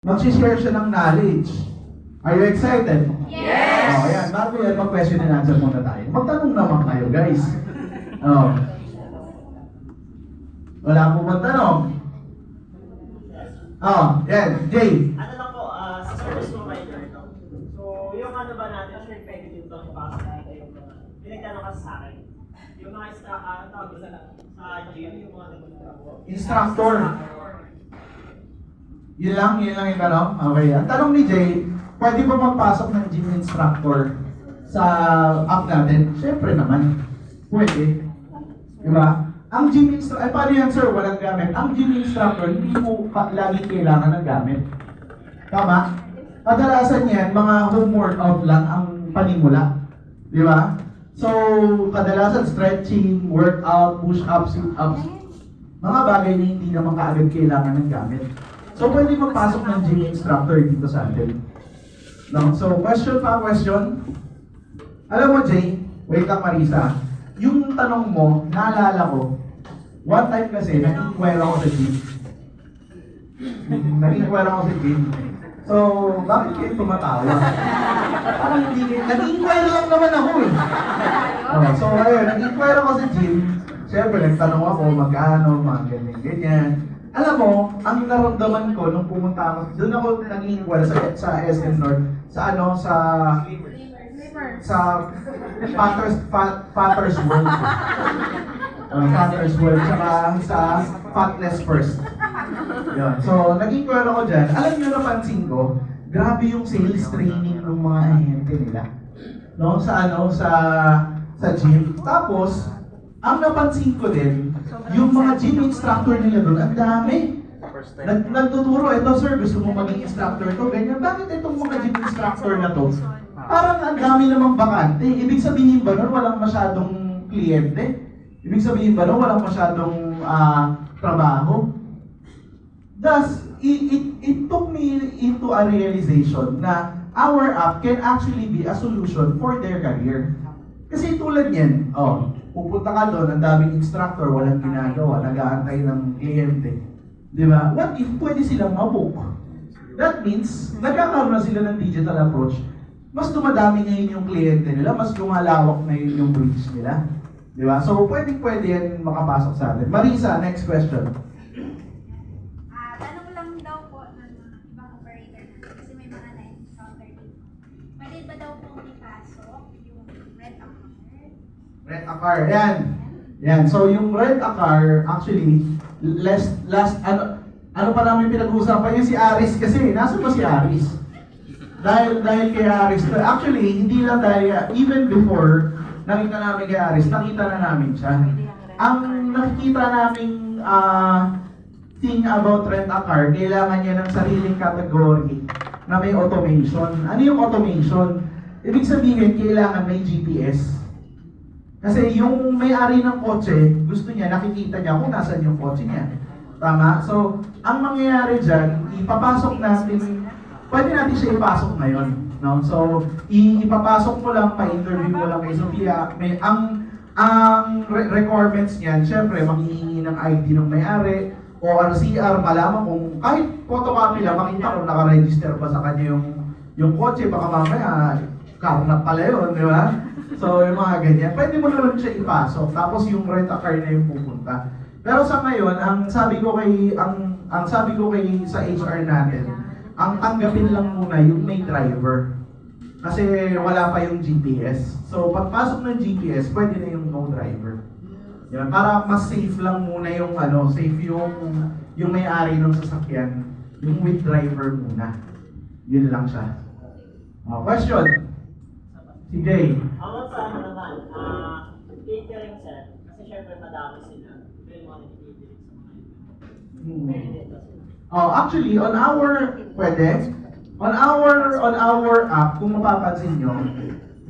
Mag-share siya ng knowledge. Are you excited? Yes! Oh, ayan. Bago yan, mag-question and answer muna tayo. Magtanong naman kayo, guys. Oh. Wala po bang tanong? Oh, yan. Jay. Ano lang po, sa service provider ito. So, yung ano ba natin, sure pwede din ito kapasok natin yung mga, pinagtanong kasi sa akin. Yung mga tawag sa gym, yung mga nagtatrabaho. Instructor. Yun lang yung tanong. Okay. Ang tanong ni Jay, pwede ba magpasok ng gym instructor sa app natin? Siyempre naman. Pwede. Diba? Ang gym instructor, ay paano yan sir? Walang gamit. Ang gym instructor, hindi mo lagi kailangan ng gamit. Tama? Kadalasan yan, mga home workout lang ang panimula. Di ba? So, kadalasan stretching, workout, push-ups, sit-ups, mga bagay na hindi naman kaagad kailangan ng gamit. So, pwede magpasok ng gym instructor dito sa atin. No? So, question. Alam mo, Jay, wait lang Marisa, yung tanong mo, naalala ko, one time kasi, nag-inquire ako sa gym. So, bakit kayo tumatawa? Parang hindi kayo, nag-inquire lang naman ako eh. Oh, so, ayun, nag-inquire ako sa gym. Siyempre, nagtanong ako, magkano, mga ganyan. Alam mo, ang naramdaman ko nung pumunta ako, doon ako nag-inquire sa SM North, sa Fatter's World. Fatter's World, tsaka sa Fatless First. Yun. So, nag-inquire ako dyan. Alam nyo, napansin ko, grabe yung sales training ng mga ahente nila. No? Sa gym. Tapos, ang napansin ko din, yung mga gym instructor nila doon, ang dami. Nagtuturo, ito sir, gusto mo maging instructor to, ganyan. Bakit itong mga gym instructor na to? Parang ang dami namang bakante. Ibig sabihin ba nun, walang masyadong kliyente? Ibig sabihin ba nun, walang masyadong trabaho? Thus, it took me into a realization na our app can actually be a solution for their career. Kasi tulad yan, pupunta ka doon, ang daming instructor, walang ginagawa, nag-aantay ng kliyente. Di ba? What if pwede silang mabook? That means, nagkakaroon na sila ng digital approach. Mas dumadami ngayon yung kliyente nila, mas lumalawak na yun yung reach nila. Di ba? So, pwede yan makapasok sa atin. Marisa, next question. Tanong lang daw po ng ibang operator natin kasi may mga na-encounter dito. Pwede ba daw pong ipasok yung rent-a-car? Rent-a-car, yan. Yan. So, yung rent-a-car, actually, ano pa namin pinag-uusapan yung si Aris kasi. Nasaan ba si Aris? Dahil kay Aris, actually, hindi lang dahil, even before, nakita namin kay Aris, nakita na namin siya. Ang nakikita naming thing about rent-a-car, kailangan niya ng sariling category na may automation. Ano yung automation? Ibig sabihin, kailangan may GPS. Kasi yung may-ari ng kotse, gusto niya, nakikita niya kung nasan yung kotse niya. Tama? So, ang mangyayari dyan, ipapasok natin, pwede natin siya ipasok ngayon. No? So, ipapasok mo lang, pa-interview mo lang kay Sophia. Ang requirements niyan, syempre, maghihingi ng ID ng may-ari, ORCR, malaman kung kahit photocopy lang, makita kung nakaregister ba sa kanya yung kotse, baka mamaya, karnap pala yun, di ba? So, yung mga ganyan, pwede mo naman siya ipasok, tapos yung rent-a-car na yung pupunta. Pero sa ngayon, ang sabi ko kay sa HR natin, ang tanggapin lang muna yung may driver. Kasi wala pa yung GPS. So, pagpasok ng GPS, pwede na yung no driver. Yan, para mas safe lang muna yung safe yung may-ari ng sasakyan, yung with driver muna. Yun lang siya. Question? Si Jay. Ako sa ano naman, catering sir, kasi syempre madami sila. Pero yung mga nag-catering sa mga ito. Pwede din kasi. Actually, on our app, kung mapapansin nyo,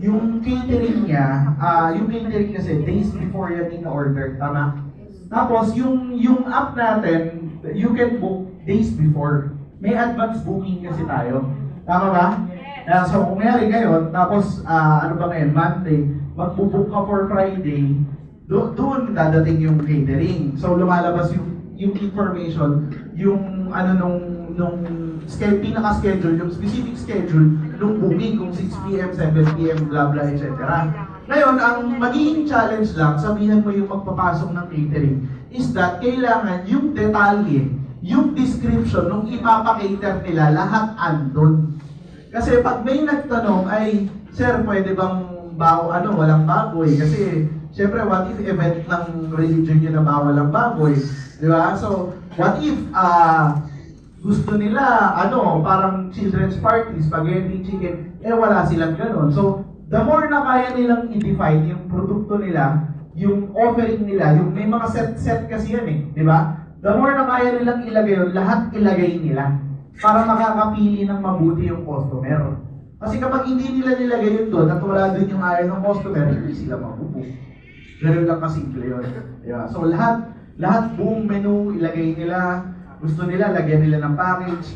yung catering niya, yung catering kasi days before yan in-order, tama? Tapos, yung app natin, you can book days before. May advance booking kasi tayo. Tama ba? So, kung nangyari ngayon, tapos, ngayon, Monday, magbubook ka for Friday, doon dadating yung catering. So, lumalabas yung information, yung pinaka-schedule, yung specific schedule nung booking, kung 6 p.m., 7 p.m., blah blah, etc. Ngayon, ang magiging challenge lang, sabihan mo yung magpapasok ng catering, is that kailangan yung detalye, yung description nung ipapakater nila, lahat andun. Kasi pag may nagtanong ay, sir, pwede bang walang baboy? Kasi, syempre, what if event ng religion nyo na bawal ang baboy? Di ba? So, what if, gusto nila, parang children's party, spaghetti, chicken, wala silang ganun. So, the more na kaya nilang i-define yung produkto nila, yung offering nila, yung may mga set kasi yan di ba? The more na kaya nilang ilagay yun, lahat ilagay nila para makakapili ng mabuti yung customer. Kasi kapag hindi nila nilagay yun doon at wala doon yung ayaw ng customer, hindi sila mabubuo. Ganun lang kasimple yun. Yeah. So lahat buong menu ilagay nila, gusto nila, lagyan nila ng package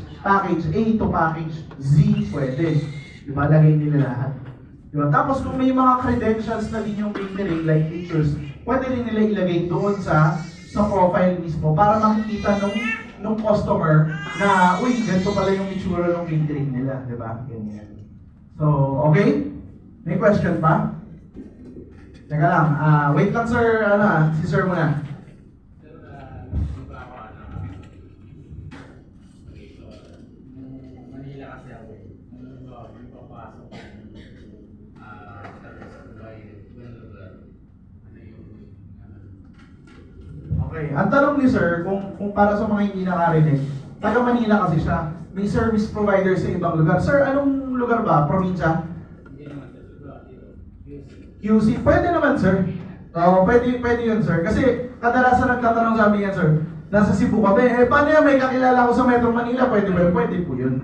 A to package Z, pwede. Diba? Lagay nila lahat. Diba? Tapos kung may mga credentials na din yung catering, like pictures, pwede rin nila ilagay doon sa profile mismo para makikita nung customer na, uy, ganito pala yung itsura ng catering nila, di ba? Ganyan. So, okay? May question pa? Teka lang, wait lang sir, si sir muna. Manila kasi ako yung papasok Okay, ang tanong ni sir, kung para sa mga hindi nakarinig, taga Manila kasi siya, may service provider sa ibang lugar. Sir, anong lugar ba? Probinsya? Hindi naman sa dito. QC? Pwede naman sir. Pwede yun sir. Kasi kadalasan nagtatanong sa amin yan sir, nasa Cebu kami, paano yan, may kakilala ko sa Metro Manila, pwede ba? Pwede po yun.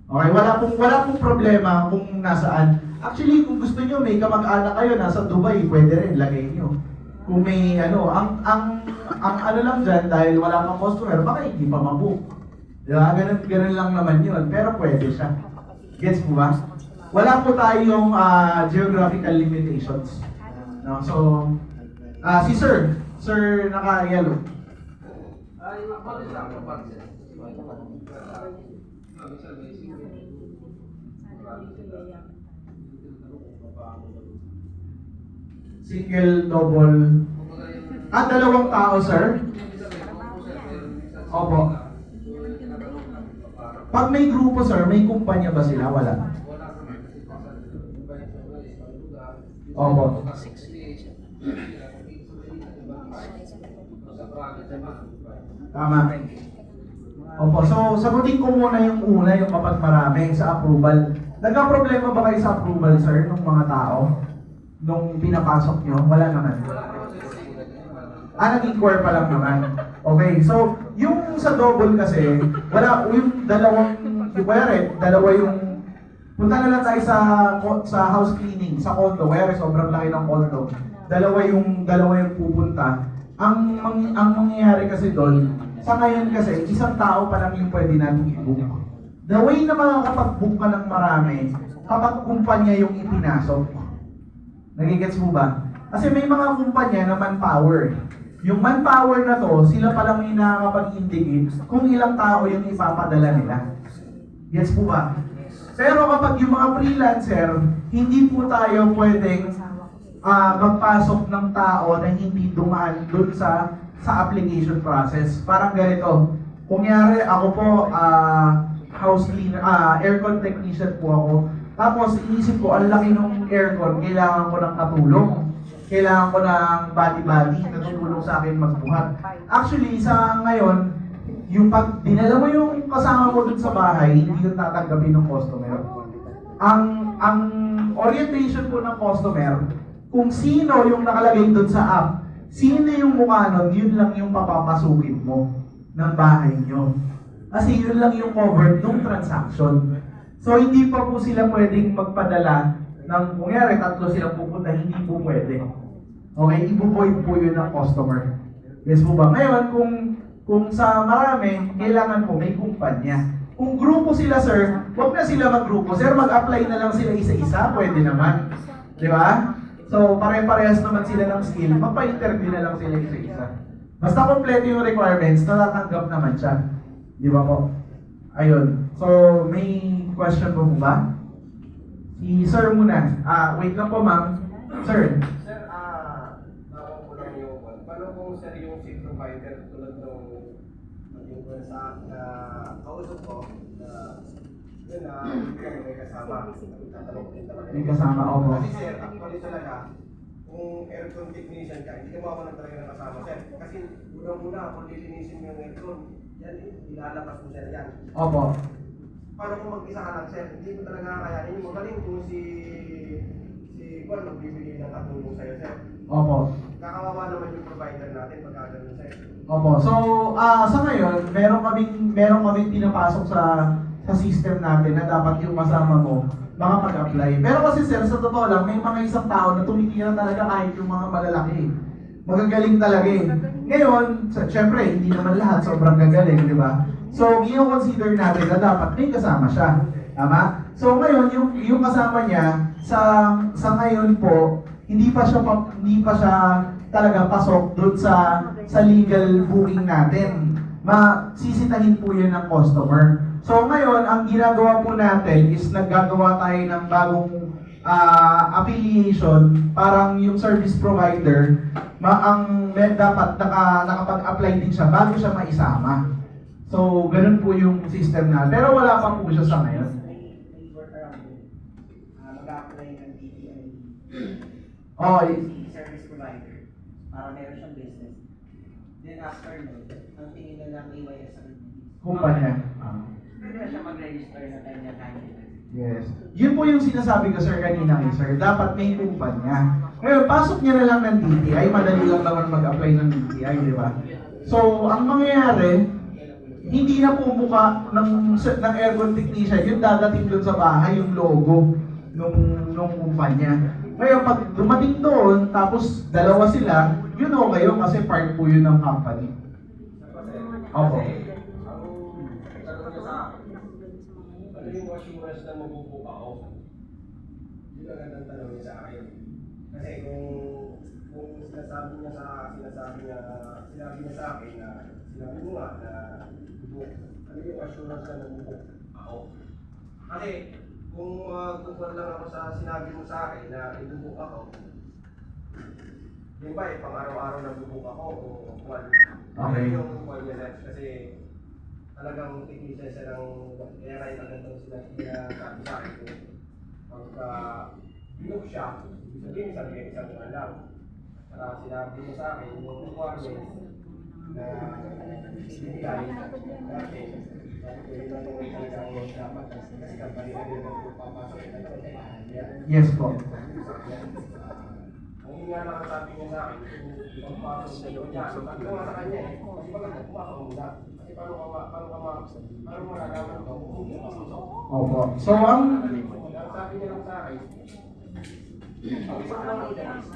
Okay, wala pong problema kung nasaan. Actually, kung gusto nyo, may kamag-anak kayo, nasa Dubai, pwede rin, lagay nyo. Kung may ang lang dyan, dahil wala kang customer, baka hindi pa mabook. Diba? Ganun lang naman yun, pero pwede siya. Gets mo ba? Wala po tayong geographical limitations. No? So, si Sir naka-yellow. Single, double. Dalawang tao, sir? Opo. Pag may grupo, sir, may kumpanya ba sila? Wala. Opo. Tama. Opo, so sagutin ko muna yung kapag marami sa approval. Nagka-problema ba kayo sa approval, sir, ng mga tao? Nung pinapasok nyo? Wala naman. Nag-inquire pa lang naman. Okay, so yung sa double kasi, wala, yung dalawa yung, punta na lang tayo sa house cleaning, sa condo, sobrang laki ng condo. Dalawa yung pupunta. Ang mangyayari kasi doon, sa ngayon kasi, isang tao pa lang yung pwede natin i-book. The way na makakapag-book ka ng marami, kapag kumpanya yung ipinasok. Nagigets mo ba? Kasi may mga kumpanya na manpower. Yung manpower na to, sila pa lang yung nakakapag-indicate kung ilang tao yung ipapadala nila. Gets mo ba? Pero kapag yung mga freelancer, hindi po tayo pwedeng magpasok ng tao na hindi dumaan dun sa application process. Parang ganito. Kunyari, ako po, house cleaner, aircon technician po ako. Tapos, inisip ko, ang laki ng aircon, kailangan ko ng katulong. Kailangan ko ng body-body na tutulong sa akin magbuhat. Actually, sa ngayon, yung pag dinala mo yung kasama mo dun sa bahay, hindi yung tatanggapin ng customer. Ang orientation po ng customer, kung sino yung nakalagay dun sa app, sino yung mukha nun, yun lang yung papapasukin mo ng bahay nyo. Kasi yun lang yung covered ng transaction. So, hindi pa po sila pwedeng magpadala ng, kunyari, 3 silang pupunta, hindi po pwede. Okay, ibu-void po yun ng customer. Yes po ba? Ngayon, kung sa marami, kailangan po may kumpanya. Kung grupo sila, sir, huwag na sila mag-grupo. Sir, mag-apply na lang sila isa-isa, pwede naman. Di ba? So, pare-parehas naman sila ng skill, magpa-interview na lang sila isa-isa. Basta kompleto yung requirements, natatanggap naman siya. Di ba po? Ayun. So, may question po ba? Si Sir muna. Wait lang po, ma'am. Sir. Sir, nakuha ko lang yung paano kung sir yung SIM provider tulad nung yung sa kausap ko na yun na may kasama. Tatanong din talaga. May kasama, opo. Kasi sir, actually talaga, kung aircon technician ka, hindi ka mawala talaga ng kasama sir. Kasi unang-una, kung lilinisin mo yung aircon, yan, ilalabas mo sir yan. Opo. Paano kung mag-isa ka lang sir, hindi mo talaga kakayanin. Magaling kung si Juan magbibigay ng katulong sa'yo sir. Opo. Kakawawa naman yung provider natin pagka ganun sir. Opo. So, sa ngayon, meron kaming pinapasok sa system natin na dapat yung kasama mo makapag-apply. Pero kasi sir, sa totoo lang, may mga isang tao na tumitira talaga kahit yung mga malalaki. Magagaling talaga eh. Ngayon, syempre, hindi naman lahat sobrang gagaling, di ba? So, i-consider natin na dapat may kasama siya. Tama? So, ngayon, yung kasama niya, sa ngayon po, hindi pa siya talaga pasok doon sa legal booking natin. Masisitahin po yun ng customer. So ngayon, ang ginagawa po natin is naggagawa tayo ng bagong affiliation. Parang yung service provider, dapat nakapag-apply din siya bago siya maisama. So, ganun po yung system na. Pero wala pa po siya sa ngayon. May workaround din. Mag-apply ng DTI Oh, service provider para meron siyang business. Then after nun, ang tingin na lang AYS sa kumpanya. Pwede na siya mag-register na kanya-kanya. Yes. Yun po yung sinasabi ko sir kanina kay sir. Dapat may kumpanya. Ngayon, pasok niya na lang ng DTI. Madali lang naman mag-apply ng DTI, di ba? So, ang mangyayari, hindi na po mukha ng aircon technician yung dadating doon sa bahay, yung logo nung kumpanya. Ngayon, pag dumating doon, tapos dalawa sila, yun okay yun kasi part po yun ng company. Opo. Ang tanong niya sa akin, ano yung assurance na mabubuka ako? Yun ang gandang tanong niya sa akin. Kasi kung sinasabi niya sa akin na sinabi mo nga na book, ano yung assurance na mabubuka ako? Kasi kung magbubuka lang ako sa sinabi mo sa akin na ibubuk ako, yun ba pang araw-araw na bubuk ako o kwan? Okay. Yung kwan niya sir, kasi talagang technician siya ng kaya kahit ang ganda sinasabi sa akin kung pagka binuk siya, ibig sabihin isang buwan lang. Para sinabi mo sa akin yung requirements na ibigay natin. Pwede na nung talagang dapat kasi kampanya na rin ang papasok na ito. Yes po. Ang nga lang ang sabi niya sa akin, kung pagpasok sa iyo niya, sabi ko nga sa kanya eh, kasi bakit pumasok muna? Kasi paano malalaman ko kung pumasok? Opo. So, ang Sabi niya lang sa akin, ang isang lang is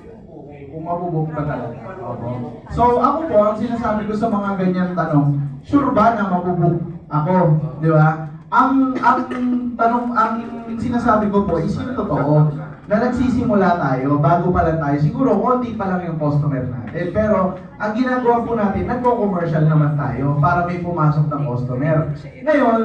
kung mabubuk ba talaga. Opo. So, ako po, ang sinasabi ko sa mga ganyan tanong, sure ba na mabubuk ako? Di ba? Ang sinasabi ko po is yung totoo na nagsisimula tayo, bago pa lang tayo, siguro konti pa lang yung customer natin. Pero ang ginagawa po natin, nagko-commercial naman tayo para may pumasok ng customer. Ngayon,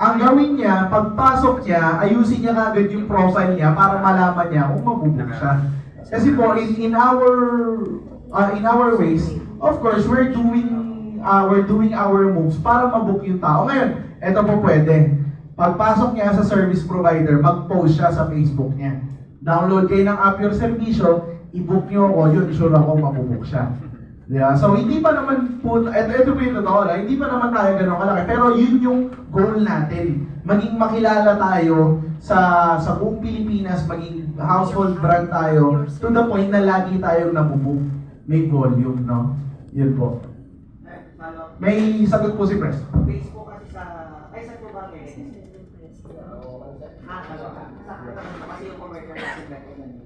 ang gawin niya, pagpasok niya, ayusin niya kagad yung profile niya para malaman niya kung mabubuk siya. Kasi po, in our ways, of course, we're doing our moves para mabook yung tao. Ngayon, eto po pwede. Pagpasok niya sa service provider, mag-post siya sa Facebook niya. Download kayo ng app your servisyo, i-book nyo ako, yun, sure ako mabubook siya. Diba? So, hindi pa naman po, ito po yung totoo lang, hindi pa naman tayo ganun kalaki, pero yun yung goal natin. Maging makilala tayo sa buong Pilipinas, maging household brand tayo, to the point na lagi tayong nabubook. May volume, no? Yun po. May sagot po si Pres. Facebook kasi ay sa ba kayo? Kasi yung commercial natin recommend.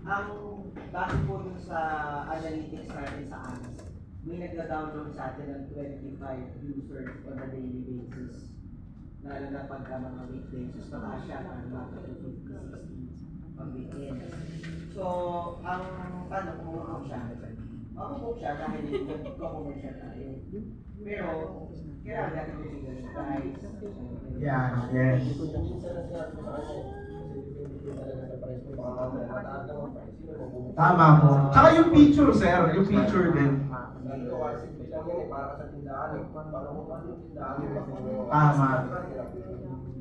Ang base po dun sa analytics natin sa ads, may nagda-download sa atin ng 25 users on a daily basis. Lalo na pagka mga weekdays, mataas siya ng mga 50-60 pang weekend. So, ang paano kung siya? Makukuha siya dahil nag-commercial tayo. Pero, kailangan natin yung guys. Yan, yes. Minsan na sinabi ko sa kanya, kasi depende talaga sa price mo, baka mamaya mataas lang ang price. Sino magbubukod? Tama po. Tsaka yung picture, sir. Yung picture din. Dito, kasi lang yan eh, para sa tindahan eh. Para kung ano yung tindahan mo. Tama.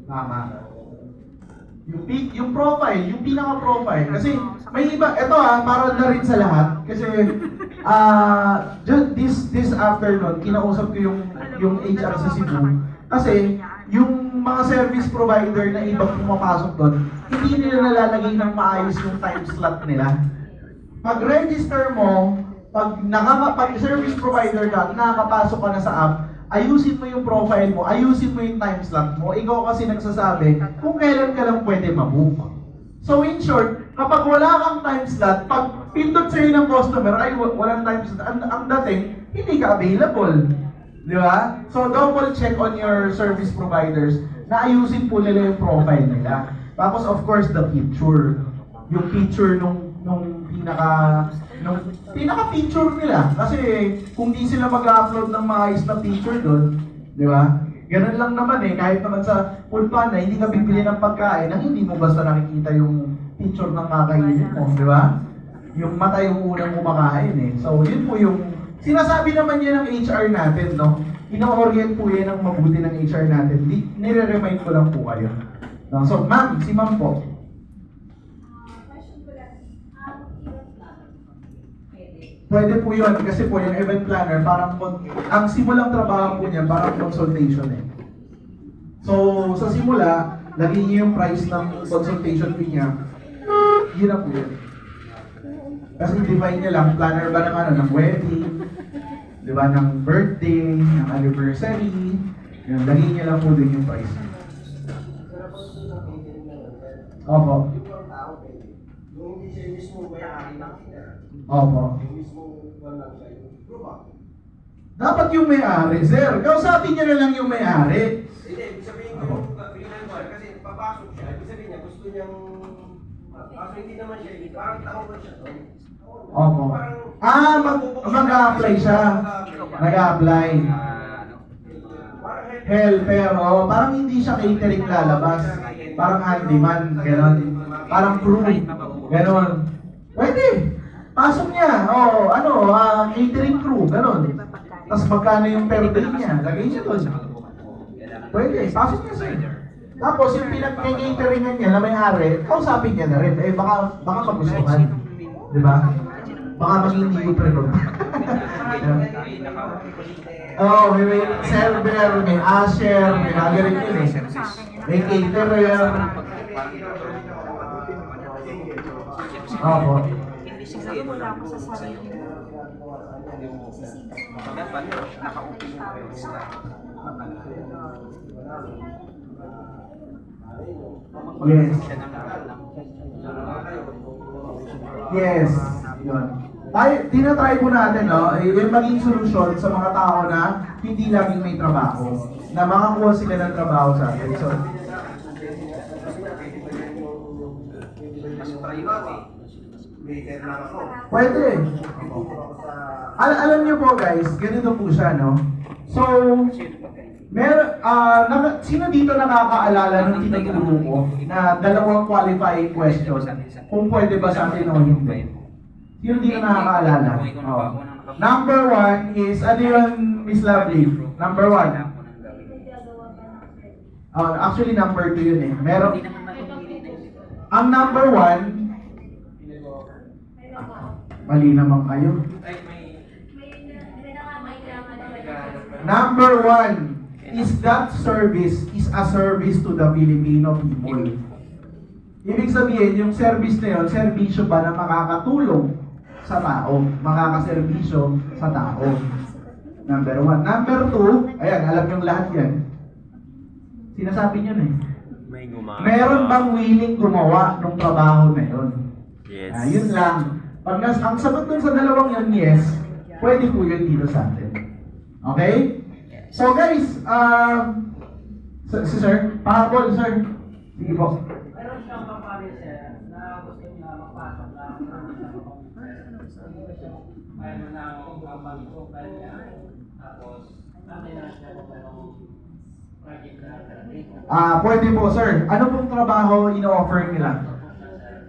Tama. Yung profile, yung pinaka-profile. Kasi may iba, eto para na rin sa lahat. Kasi just this afternoon, kinausap ko yung HR sa Cebu. Kasi yung mga service provider na ibang pumapasok doon, hindi nila nalalagay ng maayos yung time slot nila. Pag register mo, pag service provider ka, nakakapasok ka na sa app, ayusin mo yung profile mo, ayusin mo yung time slot mo, ikaw kasi nagsasabi kung kailan ka lang pwede mabook. So in short, kapag wala kang time slot, pag pindot sa'yo ng customer, ay walang time slot, ang dating, hindi ka available. Di ba? So double check on your service providers na ayusin po nila yung profile nila. Tapos of course, the picture. Yung picture nung pinaka-picture nila. Kasi kung di sila mag-upload ng maayos na picture doon, di ba? Ganun lang naman eh, kahit naman sa Food Panda, hindi ka bibili ng pagkain nang hindi mo basta nakikita yung picture ng kakainin mo, di ba? Yung mata yung unang kumakain eh. So yun po yung, sinasabi naman yan ng HR natin, no? Ino-orient po yan ng mabuti ng HR natin. Nire-remind ko lang po kayo. No? So ma'am, si ma'am po. Question ko lang. Pwede po yun kasi po yung event planner parang ang simulang trabaho po niya parang consultation eh. So sa simula, lagyan niyo yung price ng consultation fee niya. Yun na po yun. Kasi define niya lang, planner ba ng ano, ng wedding, di ba, ng birthday, ng anniversary, yun, lagyan niya lang po din yung price. Opo. Yung tao pwede. Yung hindi siya mismo may-ari ng tindahan. Opo. Yung mismo lang siya yung grupo. Dapat yung may-ari, sir. Kausapin niya na lang yung may-ari. Hindi, ibig sabihin ko yung freelancer kasi papasok siya, ibig sabihin niya gusto niyang kaso hindi naman siya, parang tao ba siya to? Opo. Mag-a-apply siya. Nag-a-apply. Helper, oh. Parang hindi siya catering lalabas. Parang handyman, gano'n. Parang crew, gano'n. Pwede. Pasok niya. Oh, catering crew, gano'n. Tapos magkano yung per day niya, lagay niya doon. Pwede, pasok niya sir. Tapos yung pinag-cateringan niya na may-ari, kausapin niya na rin. Eh, baka magustuhan. Di ba? Baka maging hindi ko pre-roll. Oh, may server, may usher, may nagaling yun eh. May caterer. Opo. Siguro wala ako sa sarili. Dapat naka-open yung register. Yes. Siya nang lang. Yes. Yun. Tinatry po natin, no? Yung maging solusyon sa mga tao na hindi laging may trabaho. Na makakuha sila ng trabaho sa atin. So, Waiter lang ako. pwede. Alam niyo po guys, ganito po siya, no? So, sino dito nakakaalala ng tinuturo ko na dalawang qualifying question kung pwede ba sa atin o hindi? Sino dito nakakaalala? Oh. Number one is, ano yun, Miss Lovely? Number one. Actually, number two yun eh. Meron, ang number one, mali naman kayo. Number one is that service is a service to the Filipino people. Ibig sabihin, yung service na yun, serbisyo ba na makakatulong sa tao, makakaserbisyo sa tao. Number one. Number two, ayan, alam yung lahat yan. Sinasabi nyo na eh. Meron bang willing gumawa ng trabaho na yun? Yes. Yun lang. Pag ang sagot dun sa dalawang yun, yes, pwede po yun dito sa atin. Okay? So guys, sir, pahabol, sir. Sige po. Meron siyang kapalit siya na gusto niya magpasok na mayroon na akong kapag-profile niya. Tapos, Pwede po, sir. Ano pong trabaho ino-offer nila?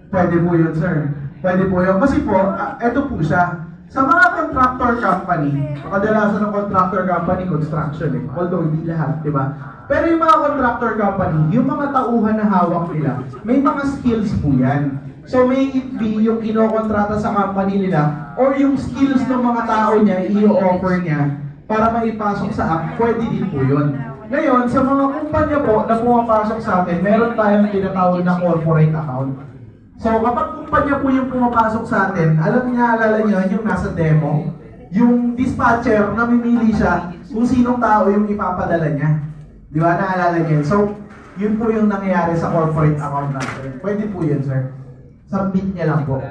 Pwede po yun, sir. Pwede po yun. Kasi po, eto po siya. Sa mga contractor company, kadalasan ng contractor company, construction eh. Although hindi lahat, di ba? Pero yung mga contractor company, yung mga tauhan na hawak nila, may mga skills po yan. So may it be yung kinokontrata sa company nila or yung skills ng mga tao niya, i-offer niya para maipasok sa app, pwede din po yun. Ngayon, sa mga kumpanya po na pumapasok sa atin, meron tayong tinatawag na corporate account. So kapag kumpanya po yung pumapasok sa atin, alala niyo yung nasa demo, yung dispatcher, namimili siya kung sinong tao yung ipapadala niya. Di ba? Naalala niyo yun? So, yun po yung nangyayari sa corporate account natin. Pwede po yun, sir. Submit niya lang po.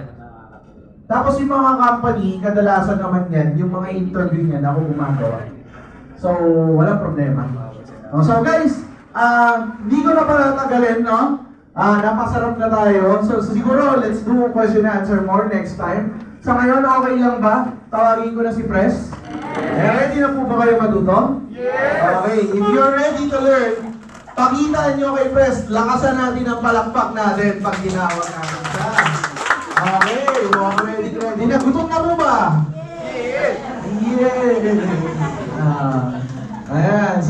Tapos yung mga company, kadalasan naman yan, yung mga interview niya na ako gumagawa. So, walang problema. So guys, hindi ko na pala tagalin, no? Napasarap na tayo. So siguro, let's do question and answer more next time. Sa ngayon, okay lang ba? Tawagin ko na si Pres. Ready na po ba kayo matuto? Yes! Okay, if you're ready to learn, pakitaan nyo kay Pres, lakasan natin ang palakpak natin pag ginawag natin siya. Okay, ready na. Gutom na po ba? Yes! Yes! Ayan, so